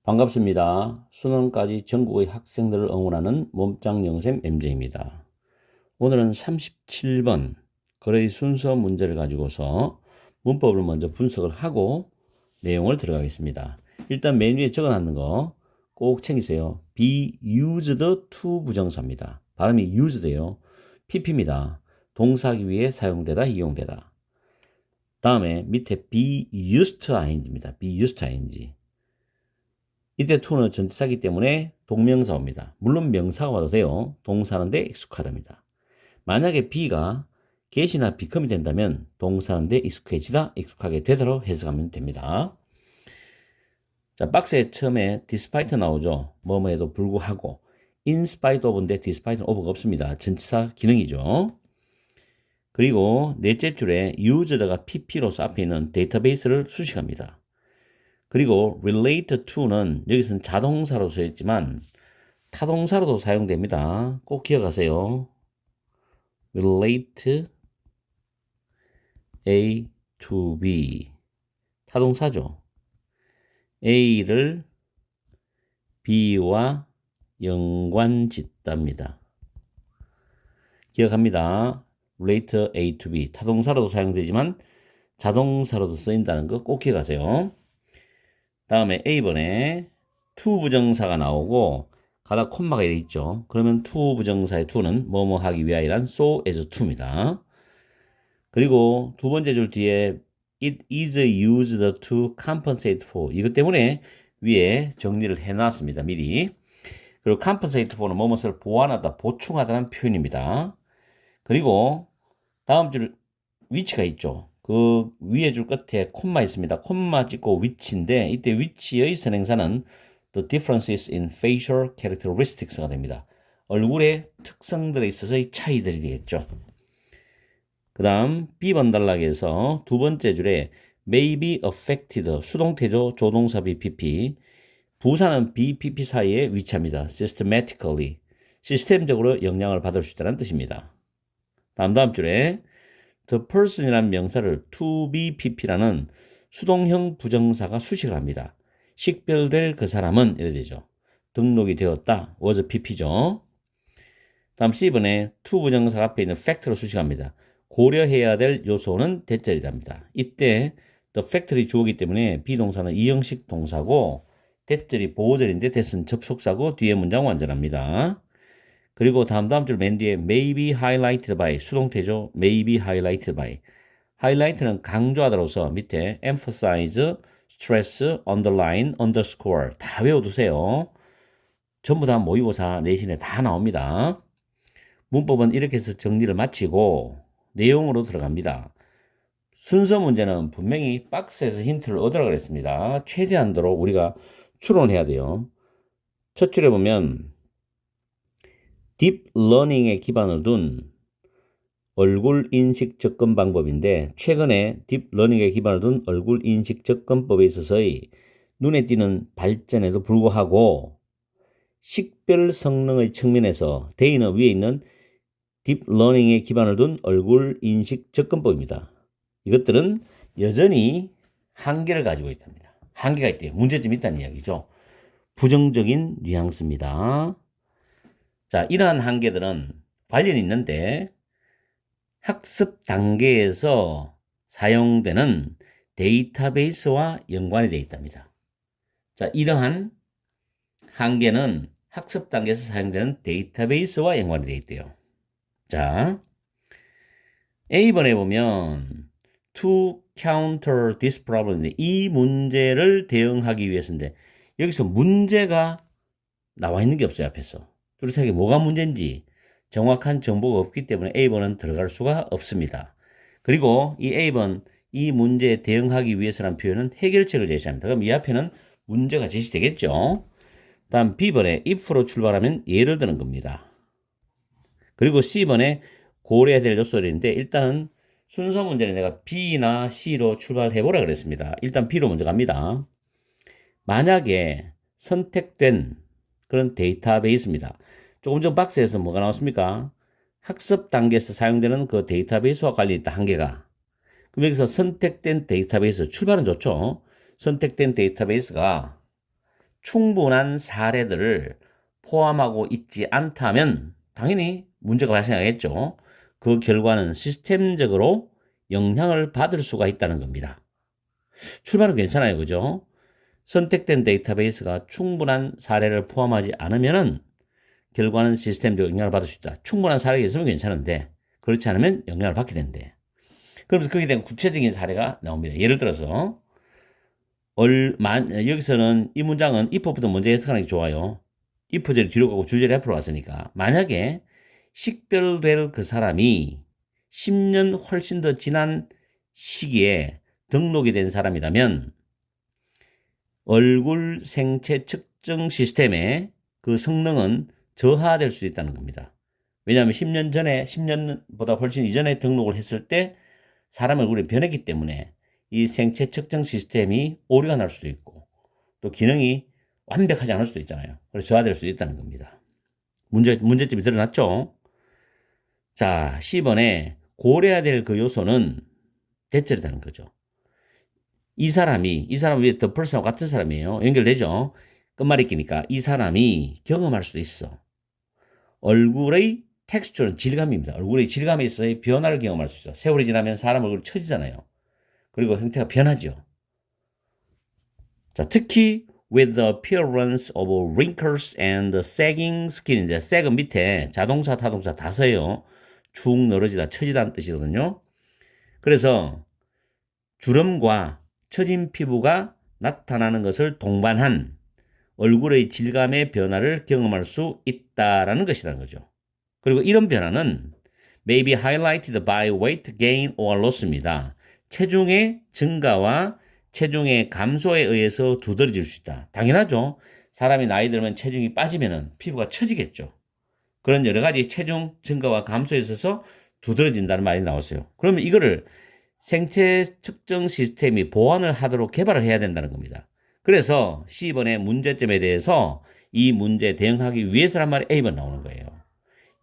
반갑습니다. 수능까지 전국의 학생들을 응원하는 몸짱 영쌤 MJ입니다. 오늘은 37번 거래의 순서 문제를 가지고서 문법을 먼저 분석을 하고 내용을 들어가겠습니다. 일단 맨 위에 적어놨는 거 꼭 챙기세요. be used to 부정사입니다. 발음이 used예요. pp입니다. 동사하기 위해 사용되다, 이용되다. 다음에 밑에 be used to ing입니다. be used to ing. 이때 to는 전치사이기 때문에 동명사입니다. 물론 명사가 와도 돼요. 동사는데 익숙하답니다. 만약에 be가 get이나 become이 된다면 동사는데 익숙해지다, 익숙하게 되다로 해석하면 됩니다. 자, 박스에 처음에 despite 나오죠. 뭐뭐에도 불구하고. in spite of인데 despite는 of가 없습니다. 전치사 기능이죠. 그리고 넷째 줄에 used가 pp로서 앞에 있는 데이터베이스를 수식합니다. 그리고 relate to는 여기서는 자동사로 쓰였지만 타동사로도 사용됩니다. 꼭 기억하세요. relate A to B 타동사죠. A를 B와 연관짓답니다. 기억합니다. relate A to B 타동사로도 사용되지만 자동사로도 쓰인다는 거 꼭 기억하세요. 다음에 A번에 to 부정사가 나오고 가다 콤마가 되어 있죠. 그러면 to 부정사의 to는 뭐뭐 하기 위하여란 so as to입니다. 그리고 두 번째 줄 뒤에 it is used to compensate for 이것 때문에 위에 정리를 해놨습니다. 미리. 그리고 compensate for는 뭐뭇을 보완하다, 보충하다는 표현입니다. 그리고 다음 줄 위치가 있죠. 그 위에 줄 끝에 콤마 있습니다. 콤마 찍고 위치인데 이때 위치의 선행사는 the differences in facial characteristics가 됩니다. 얼굴의 특성들에 있어서의 차이들이 되겠죠. 그 다음 B번 단락에서 두 번째 줄에 may be affected 수동태조 조동사 BPP 부사는 BPP 사이에 위치합니다. systematically 시스템적으로 영향을 받을 수 있다는 뜻입니다. 다음 줄에 the person이라는 명사를 to be pp라는 수동형 부정사가 수식을 합니다. 식별될 그 사람은 이래 되죠. 등록이 되었다. was pp죠. 다음 C번에 to 부정사 앞에 있는 fact로 수식합니다. 고려해야 될 요소는 대절이답니다. 이때 the fact이 주어이기 때문에 비동사는 이형식 동사고 대절이 보호절인데 대은 접속사고 뒤에 문장 완전합니다. 그리고 다음 줄 맨 뒤에 may be highlighted by 수동태죠. may be highlighted by highlight는 강조하다로서 밑에 emphasize, stress, underline, underscore 다 외워두세요. 전부 다 모의고사 내신에 다 나옵니다. 문법은 이렇게 해서 정리를 마치고 내용으로 들어갑니다. 순서 문제는 분명히 박스에서 힌트를 얻으라고 그랬습니다. 최대한도로 우리가 추론해야 돼요. 첫 줄에 보면 딥러닝에 기반을 둔 얼굴 인식 접근 방법인데 최근에 딥러닝에 기반을 둔 얼굴 인식 접근법에 있어서의 눈에 띄는 발전에도 불구하고 식별 성능의 측면에서 데이는 위에 있는 딥러닝에 기반을 둔 얼굴 인식 접근법입니다. 이것들은 여전히 한계를 가지고 있답니다. 한계가 있대요. 문제점이 있다는 이야기죠. 부정적인 뉘앙스입니다. 자, 이러한 한계들은 관련이 있는데 학습 단계에서 사용되는 데이터베이스와 연관이 되어 있답니다. 자, 이러한 한계는 학습 단계에서 사용되는 데이터베이스와 연관이 되어 있대요. 자, A번에 보면 to counter this problem 이 문제를 대응하기 위해서인데 여기서 문제가 나와 있는 게 없어요. 앞에서 뚜렷하게 뭐가 문제인지 정확한 정보가 없기 때문에 A번은 들어갈 수가 없습니다. 그리고 이 A번 이 문제에 대응하기 위해서라는 표현은 해결책을 제시합니다. 그럼 이 앞에는 문제가 제시되겠죠. 다음 B번에 if로 출발하면 예를 드는 겁니다. 그리고 C번에 고려해야 될 요소들인데 일단은 순서 문제는 내가 B나 C로 출발해 보라 그랬습니다. 일단 B로 먼저 갑니다. 만약에 선택된 그런 데이터베이스입니다. 조금 전 박스에서 뭐가 나왔습니까? 학습 단계에서 사용되는 그 데이터베이스와 관련이 있다, 한계가. 그럼 여기서 선택된 데이터베이스, 출발은 좋죠. 선택된 데이터베이스가 충분한 사례들을 포함하고 있지 않다면 당연히 문제가 발생하겠죠. 그 결과는 시스템적으로 영향을 받을 수가 있다는 겁니다. 출발은 괜찮아요. 그죠? 선택된 데이터베이스가 충분한 사례를 포함하지 않으면은 결과는 시스템적으로 영향을 받을 수 있다. 충분한 사례가 있으면 괜찮은데 그렇지 않으면 영향을 받게 된대. 그러면서 거기에 대한 구체적인 사례가 나옵니다. 예를 들어서 여기서는 이 문장은 if부터 먼저 해석하는 게 좋아요. if절이 뒤로 가고 주절이 앞으로 왔으니까 만약에 식별될 그 사람이 10년 훨씬 더 지난 시기에 등록이 된 사람이라면 얼굴 생체 측정 시스템의 그 성능은 저하될 수 있다는 겁니다. 왜냐하면 10년보다 훨씬 이전에 등록을 했을 때 사람 얼굴이 변했기 때문에 이 생체 측정 시스템이 오류가 날 수도 있고 또 기능이 완벽하지 않을 수도 있잖아요. 그래서 저하될 수도 있다는 겁니다. 문제점이 드러났죠? 자, 10번에 고려해야 될 그 요소는 대절이라는 거죠. 이 사람은 왜 the person하고 같은 사람이에요? 연결되죠? 끝말잇기니까 이 사람이 경험할 수도 있어. 얼굴의 텍스처는 질감입니다. 얼굴의 질감에 있어서의 변화를 경험할 수 있어. 세월이 지나면 사람 얼굴이 처지잖아요. 그리고 형태가 변하죠. 자, 특히 with the appearance of wrinkles and sagging skin인데 sag은 밑에 자동사, 타동사 다 써요. 축 늘어지다, 처지다는 뜻이거든요. 그래서 주름과 처진 피부가 나타나는 것을 동반한 얼굴의 질감의 변화를 경험할 수 있다라는 것이라는 거죠. 그리고 이런 변화는 may be highlighted by weight gain or loss입니다. 체중의 증가와 체중의 감소에 의해서 두드러질 수 있다. 당연하죠. 사람이 나이 들면 체중이 빠지면 피부가 처지겠죠. 그런 여러 가지 체중 증가와 감소에 있어서 두드러진다는 말이 나왔어요. 그러면 이거를 생체 측정 시스템이 보완을 하도록 개발을 해야 된다는 겁니다. 그래서 C번의 문제점에 대해서 이 문제에 대응하기 위해서란 말이 A번 나오는 거예요.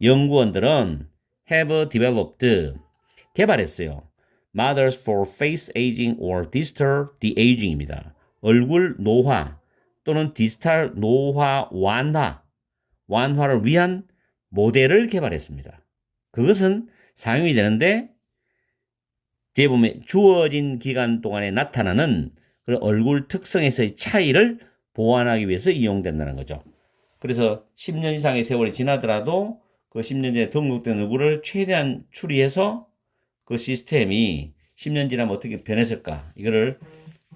연구원들은 have developed 개발했어요. Models for face aging or distal de-aging입니다. 얼굴 노화 또는 디지털 노화 완화를 위한 모델을 개발했습니다. 그것은 사용이 되는데 뒤에 보면 주어진 기간 동안에 나타나는 그런 얼굴 특성에서의 차이를 보완하기 위해서 이용된다는 거죠. 그래서 10년 이상의 세월이 지나더라도 그 10년 전에 등록된 얼굴을 최대한 추리해서 그 시스템이 10년 지나면 어떻게 변했을까 이거를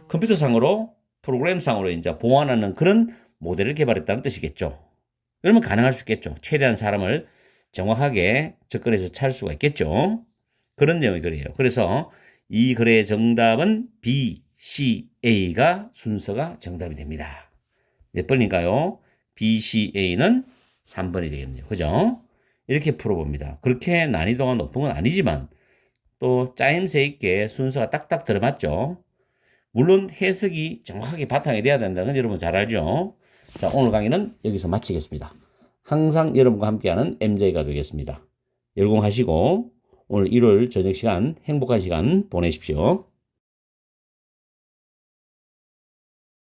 컴퓨터상으로 프로그램상으로 이제 보완하는 그런 모델을 개발했다는 뜻이겠죠. 그러면 가능할 수 있겠죠. 최대한 사람을 정확하게 접근해서 찾을 수가 있겠죠. 그런 내용이 그래요. 그래서 이 글의 정답은 B, C, A가 순서가 정답이 됩니다. 몇 번인가요? B, C, A는 3번이 되겠네요. 그죠? 이렇게 풀어봅니다. 그렇게 난이도가 높은 건 아니지만 또 짜임새 있게 순서가 딱딱 들어맞죠. 물론 해석이 정확하게 바탕이 돼야 된다는 건 여러분 잘 알죠. 자, 오늘 강의는 여기서 마치겠습니다. 항상 여러분과 함께하는 MJ가 되겠습니다. 열공하시고 오늘 일요일 저녁 시간 행복한 시간 보내십시오.